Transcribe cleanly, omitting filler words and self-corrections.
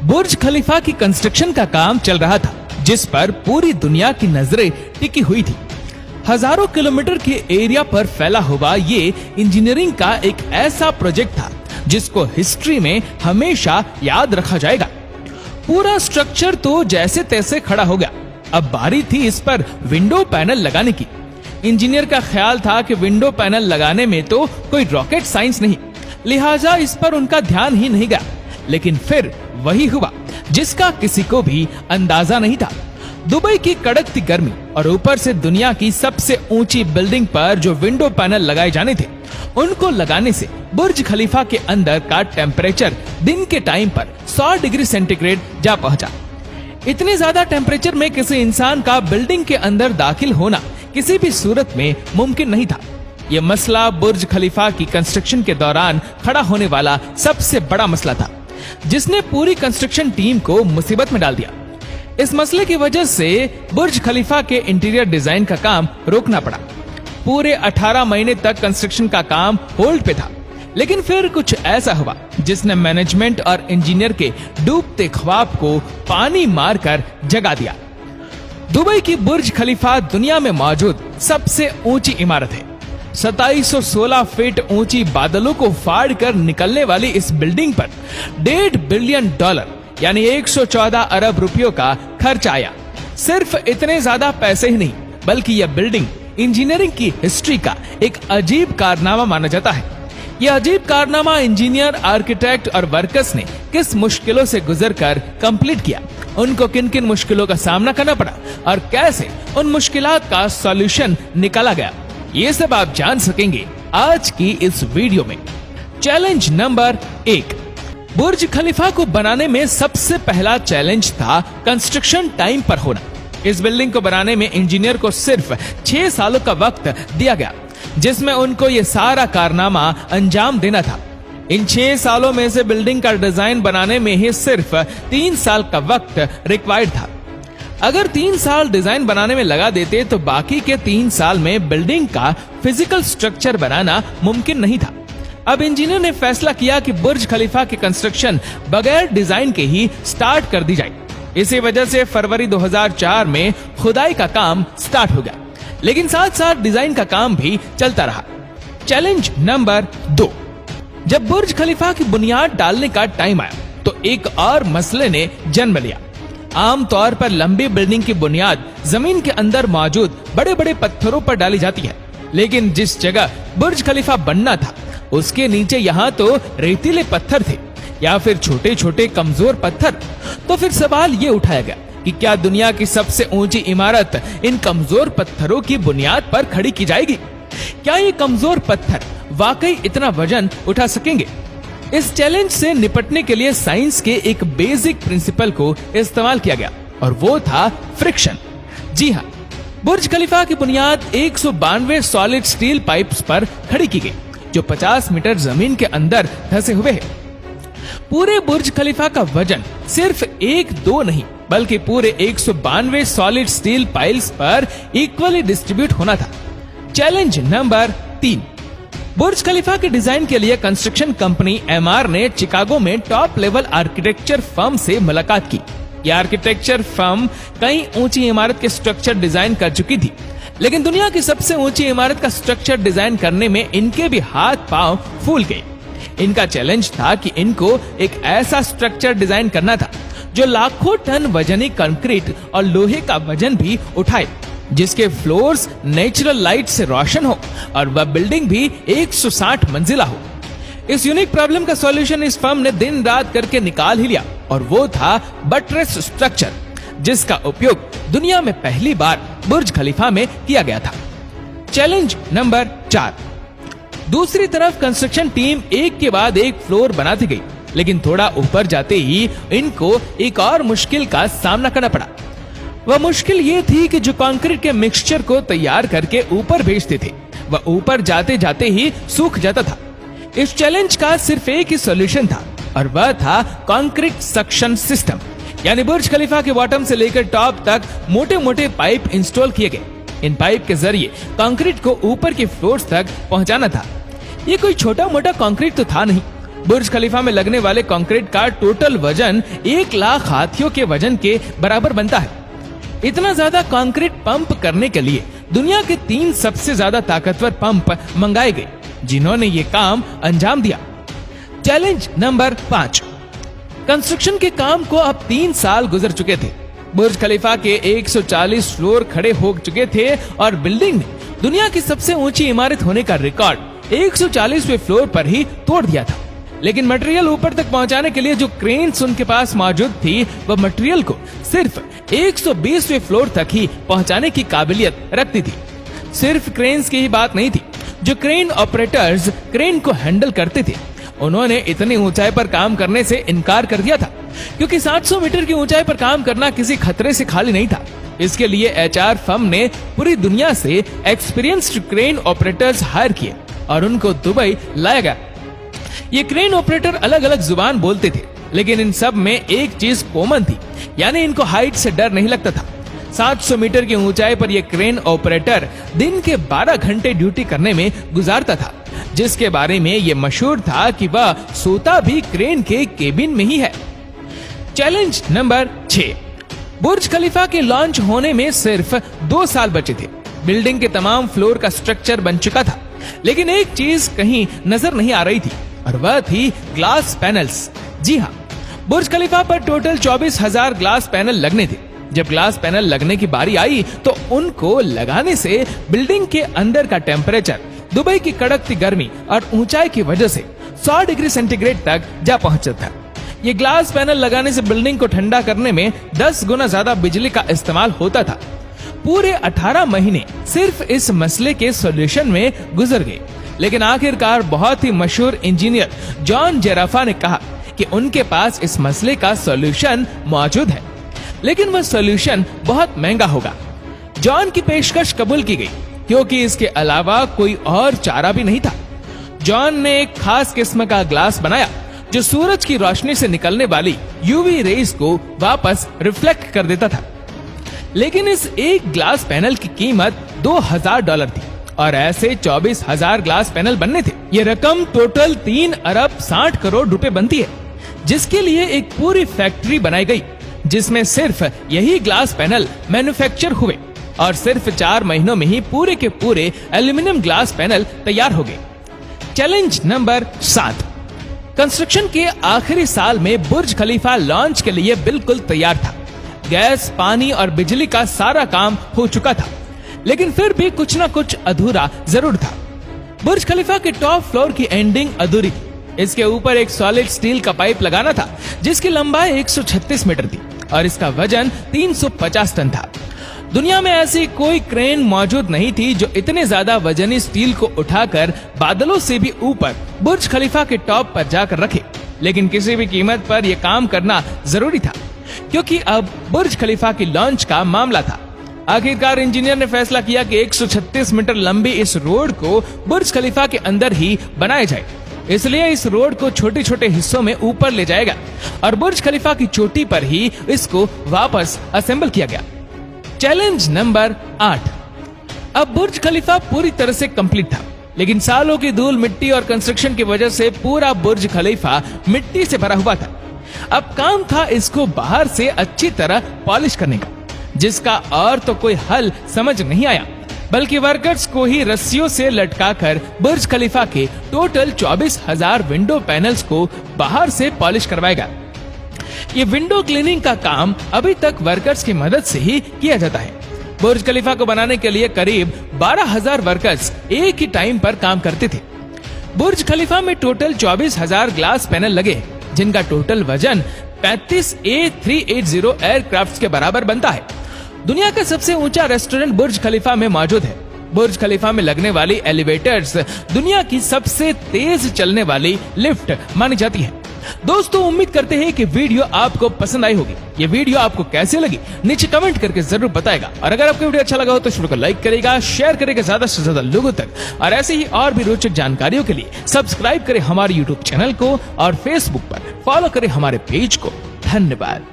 बुर्ज खलीफा की कंस्ट्रक्शन का काम चल रहा था, जिस पर पूरी दुनिया की नजरें टिकी हुई थी। हजारों किलोमीटर के एरिया पर फैला हुआ ये इंजीनियरिंग का एक ऐसा प्रोजेक्ट था जिसको हिस्ट्री में हमेशा याद रखा जाएगा। पूरा स्ट्रक्चर तो जैसे तैसे खड़ा हो गया। अब बारी थी इस पर विंडो पैनल लगाने की। इंजीनियर का ख्याल था कि विंडो पैनल लगाने में तो कोई रॉकेट साइंस नहीं, लिहाजा इस पर उनका ध्यान ही नहीं गया। लेकिन फिर वही हुआ जिसका किसी को भी अंदाजा नहीं था। दुबई की कड़कती गर्मी और ऊपर से दुनिया की सबसे ऊंची बिल्डिंग पर जो विंडो पैनल लगाए जाने थे, उनको लगाने से बुर्ज खलीफा के अंदर का टेम्परेचर दिन के टाइम पर 100 डिग्री सेंटीग्रेड जा पहुंचा। इतने ज्यादा टेम्परेचर में किसी इंसान का बिल्डिंग के अंदर दाखिल होना किसी भी सूरत में मुमकिन नहीं था। यह मसला बुर्ज खलीफा की कंस्ट्रक्शन के दौरान खड़ा होने वाला सबसे बड़ा मसला था, जिसने पूरी कंस्ट्रक्शन टीम को मुसीबत में डाल दिया। इस मसले की वजह से बुर्ज खलीफा के इंटीरियर डिजाइन का काम रोकना पड़ा। पूरे 18 महीने तक कंस्ट्रक्शन का काम होल्ड पे था। लेकिन फिर कुछ ऐसा हुआ जिसने मैनेजमेंट और इंजीनियर के डूबते ख्वाब को पानी मारकर जगा दिया। दुबई की बुर्ज खलीफा दुनिया में मौजूद सबसे ऊंची इमारत है। 2716 फीट ऊंची बादलों को फाड़ कर निकलने वाली इस बिल्डिंग पर $1.5 बिलियन यानी 114 अरब रुपयों का खर्च आया। सिर्फ इतने ज्यादा पैसे ही नहीं, बल्कि यह बिल्डिंग इंजीनियरिंग की हिस्ट्री का एक अजीब कारनामा माना जाता है। यह अजीब कारनामा इंजीनियर, आर्किटेक्ट और वर्कर्स ने किस मुश्किलों से गुजरकर कंप्लीट किया, उनको किन किन मुश्किलों का सामना करना पड़ा और कैसे उन मुश्किलात का सॉल्यूशन निकाला गया, ये सब आप जान सकेंगे आज की इस वीडियो में। Challenge number 1। बुर्ज खलीफा को बनाने में सबसे पहला चैलेंज था कंस्ट्रक्शन टाइम पर होना। इस बिल्डिंग को बनाने में इंजीनियर को सिर्फ 6 सालों का वक्त दिया गया, जिसमें उनको ये सारा कारनामा अंजाम देना था। इन 6 सालों में से बिल्डिंग का डिजाइन बनाने में ही सिर्फ 3 साल का वक्त रिक्वायर्ड था। अगर 3 साल डिजाइन बनाने में लगा देते तो बाकी के 3 साल में बिल्डिंग का फिजिकल स्ट्रक्चर बनाना मुमकिन नहीं था। अब इंजीनियर ने फैसला किया कि बुर्ज खलीफा की कंस्ट्रक्शन बगैर डिजाइन के ही स्टार्ट कर दी जाए। इसी वजह से फरवरी 2004 में खुदाई का काम स्टार्ट हो गया, लेकिन साथ साथ डिजाइन का काम भी चलता रहा। Challenge number 2। जब बुर्ज खलीफा की बुनियाद डालने का टाइम आया तो एक और मसले ने जन्म लिया। आमतौर पर लंबी बिल्डिंग की बुनियाद जमीन के अंदर मौजूद बड़े बड़े पत्थरों पर डाली जाती है, लेकिन जिस जगह बुर्ज खलीफा बनना था उसके नीचे यहाँ तो रेतीले पत्थर थे या फिर छोटे छोटे कमजोर पत्थर। तो फिर सवाल ये उठाया गया कि क्या दुनिया की सबसे ऊंची इमारत इन कमजोर पत्थरों की बुनियाद पर खड़ी की जाएगी? क्या ये कमजोर पत्थर वाकई इतना वजन उठा सकेंगे? इस चैलेंज से निपटने के लिए साइंस के एक बेसिक प्रिंसिपल को इस्तेमाल किया गया और वो था फ्रिक्शन। जी हाँ, बुर्ज खलीफा की बुनियाद 192 सॉलिड स्टील पाइप्स पर खड़ी की गई, जो 50 मीटर जमीन के अंदर धंसे हुए हैं। पूरे बुर्ज खलीफा का वजन सिर्फ 1-2 नहीं, बल्कि पूरे 192 सॉलिड स्टील पाइल्स पर इक्वली डिस्ट्रीब्यूट होना था। Challenge number 3। बुर्ज खलीफा के डिजाइन के लिए कंस्ट्रक्शन कंपनी एमआर ने चिकागो में टॉप लेवल आर्किटेक्चर फर्म से मुलाकात की। यह आर्किटेक्चर फर्म कई ऊंची इमारत के स्ट्रक्चर डिजाइन कर चुकी थी, लेकिन दुनिया की सबसे ऊंची इमारत का स्ट्रक्चर डिजाइन करने में इनके भी हाथ पांव फूल गए। इनका चैलेंज था कि इनको एक ऐसा स्ट्रक्चर डिजाइन करना था जो लाखों टन वजनी कंक्रीट और लोहे का वजन भी उठाए, जिसके फ्लोर्स नेचुरल लाइट से रोशन हो और वह बिल्डिंग भी 160 मंजिला हो। इस यूनिक प्रॉब्लम का सॉल्यूशन इस फर्म ने दिन रात करके निकाल ही लिया और वो था बटरेस स्ट्रक्चर, जिसका उपयोग दुनिया में पहली बार बुर्ज खलीफा में किया गया था। Challenge number 4। दूसरी तरफ कंस्ट्रक्शन टीम एक के बाद एक फ्लोर बनाती गई, लेकिन थोड़ा ऊपर जाते ही इनको एक और मुश्किल का सामना करना पड़ा। वह मुश्किल ये थी कि जो कंक्रीट के मिक्सचर को तैयार करके ऊपर भेजते थे, वह ऊपर जाते जाते ही सूख जाता था। इस चैलेंज का सिर्फ एक ही सॉल्यूशन था और वह था कंक्रीट सक्शन सिस्टम, यानी बुर्ज खलीफा के बॉटम से लेकर टॉप तक मोटे मोटे पाइप इंस्टॉल किए गए। इन पाइप के जरिए कंक्रीट को ऊपर के फ्लोर्स तक पहुंचाना था। ये कोई छोटा मोटा कंक्रीट तो था नहीं, बुर्ज खलीफा में लगने वाले कंक्रीट का टोटल वजन 1 लाख हाथियों के वजन के बराबर बनता है। इतना ज्यादा कंक्रीट पंप करने के लिए दुनिया के 3 सबसे ज्यादा ताकतवर पंप मंगाए गए, जिन्होंने ये काम अंजाम दिया। Challenge number 5। कंस्ट्रक्शन के काम को अब 3 साल गुजर चुके थे। बुर्ज खलीफा के 140 फ्लोर खड़े हो चुके थे और बिल्डिंग ने दुनिया की सबसे ऊंची इमारत होने का रिकॉर्ड 140वें फ्लोर पर ही तोड़ दिया था। लेकिन मटेरियल ऊपर तक पहुंचाने के लिए जो क्रेन्स उनके पास मौजूद थी, वह मटेरियल को सिर्फ 120वें फ्लोर तक ही पहुंचाने की काबिलियत रखती थी। सिर्फ क्रेन्स की ही बात नहीं थी, जो क्रेन ऑपरेटर्स क्रेन को हैंडल करते थे, उन्होंने इतनी ऊंचाई पर काम करने से इनकार कर दिया था, क्योंकि 700 मीटर की ऊंचाई पर काम करना किसी खतरे से खाली नहीं था। इसके लिए HR फर्म ने पूरी दुनिया से एक्सपीरियंस्ड क्रेन ऑपरेटर्स हायर किए और उनको दुबई लाया गया। ये क्रेन ऑपरेटर अलग अलग जुबान बोलते थे, लेकिन इन सब में एक चीज कॉमन थी, यानी इनको हाइट से डर नहीं लगता था। 700 मीटर की ऊंचाई पर यह क्रेन ऑपरेटर दिन के 12 घंटे ड्यूटी करने में गुजारता था, जिसके बारे में यह मशहूर था कि वह सोता भी क्रेन के केबिन में ही है। Challenge number 6। बुर्ज खलीफा के लॉन्च होने में सिर्फ 2 साल बचे थे। बिल्डिंग के तमाम फ्लोर का स्ट्रक्चर बन चुका था, लेकिन एक चीज कहीं नजर नहीं आ रही थी, और वह थी ग्लास पैनल्स। जी हाँ, बुर्ज खलीफा पर टोटल 24,000 ग्लास पैनल लगने थे। जब ग्लास पैनल लगने की बारी आई तो उनको लगाने से बिल्डिंग के अंदर का टेम्परेचर दुबई की कड़कती गर्मी और ऊंचाई की वजह से 100 डिग्री सेंटीग्रेड तक जा पहुंचा था। ये ग्लास पैनल लगाने से बिल्डिंग को ठंडा करने में 10 गुना ज्यादा बिजली का इस्तेमाल होता था। पूरे 18 महीने सिर्फ इस मसले के सॉल्यूशन में गुजर गए, लेकिन आखिरकार बहुत ही मशहूर इंजीनियर जॉन जेराफा ने कहा कि उनके पास इस मसले का सॉल्यूशन मौजूद है, लेकिन वह सॉल्यूशन बहुत महंगा होगा। जॉन की पेशकश कबूल की गई, क्योंकि इसके अलावा कोई और चारा भी नहीं था। जॉन ने एक खास किस्म का ग्लास बनाया जो सूरज की रोशनी से निकलने वाली यूवी रेज को वापस रिफ्लेक्ट कर देता था। लेकिन इस एक ग्लास पैनल की कीमत $2,000 थी और ऐसे 24,000 ग्लास पैनल बनने थे। ये रकम टोटल 3 अरब 60 करोड़ रुपए बनती है, जिसके लिए एक पूरी फैक्ट्री बनाई गई, जिसमें सिर्फ यही ग्लास पैनल मैन्युफैक्चर हुए और सिर्फ 4 महीनों में ही पूरे के पूरे एल्यूमिनियम ग्लास पैनल तैयार हो गए। Challenge number 7। कंस्ट्रक्शन के आखिरी साल में बुर्ज खलीफा लॉन्च के लिए बिल्कुल तैयार था। गैस, पानी और बिजली का सारा काम हो चुका था, लेकिन फिर भी कुछ न कुछ अधूरा जरूर था। बुर्ज खलीफा के टॉप फ्लोर की एंडिंग अधूरी थी। इसके ऊपर एक सॉलिड स्टील का पाइप लगाना था, जिसकी लंबाई 136 मीटर थी और इसका वजन 350 टन था। दुनिया में ऐसी कोई क्रेन मौजूद नहीं थी जो इतने ज्यादा वजनी स्टील को उठाकर बादलों से भी ऊपर बुर्ज खलीफा के टॉप पर जाकर रखे। लेकिन किसी भी कीमत पर यह काम करना जरूरी था, क्योंकि अब बुर्ज खलीफा की लॉन्च का मामला था। आखिरकार इंजीनियर ने फैसला किया कि 136 मीटर लंबी इस रोड को बुर्ज खलीफा के अंदर ही बनाया जाए। इसलिए इस रोड को छोटे छोटे हिस्सों में ऊपर ले जाएगा और बुर्ज खलीफा की चोटी पर ही इसको वापस असेंबल किया गया। Challenge number 8। अब बुर्ज खलीफा पूरी तरह से कंप्लीट था, लेकिन सालों की धूल, मिट्टी और कंस्ट्रक्शन की वजह से पूरा बुर्ज खलीफा मिट्टी से भरा हुआ था। अब काम था इसको बाहर से अच्छी तरह पॉलिश करने का, जिसका और तो कोई हल समझ नहीं आया, बल्कि वर्कर्स को ही रस्सियों से लटकाकर बुर्ज खलीफा के टोटल 24,000 विंडो पैनल्स को बाहर से पॉलिश करवाएगा। ये विंडो क्लीनिंग का काम अभी तक वर्कर्स की मदद से ही किया जाता है। बुर्ज खलीफा को बनाने के लिए करीब 12,000 वर्कर्स एक ही टाइम पर काम करते थे। बुर्ज खलीफा में टोटल 24,000 ग्लास पैनल लगे, जिनका टोटल वजन 35 A380 एयरक्राफ्ट के बराबर बनता है। दुनिया का सबसे ऊंचा रेस्टोरेंट बुर्ज खलीफा में मौजूद है। बुर्ज खलीफा में लगने वाली एलिवेटर्स दुनिया की सबसे तेज चलने वाली लिफ्ट मानी जाती है। दोस्तों, उम्मीद करते हैं कि वीडियो आपको पसंद आई होगी। ये वीडियो आपको कैसे लगी नीचे कमेंट करके जरूर बताएगा, और अगर आपको वीडियो अच्छा लगा हो तो वीडियो को लाइक करेगा, शेयर करेगा ज्यादा से ज्यादा लोगों तक, और ऐसे ही और भी रोचक जानकारियों के लिए सब्सक्राइब करें हमारे YouTube चैनल को और Facebook पर फॉलो करें हमारे पेज को। धन्यवाद।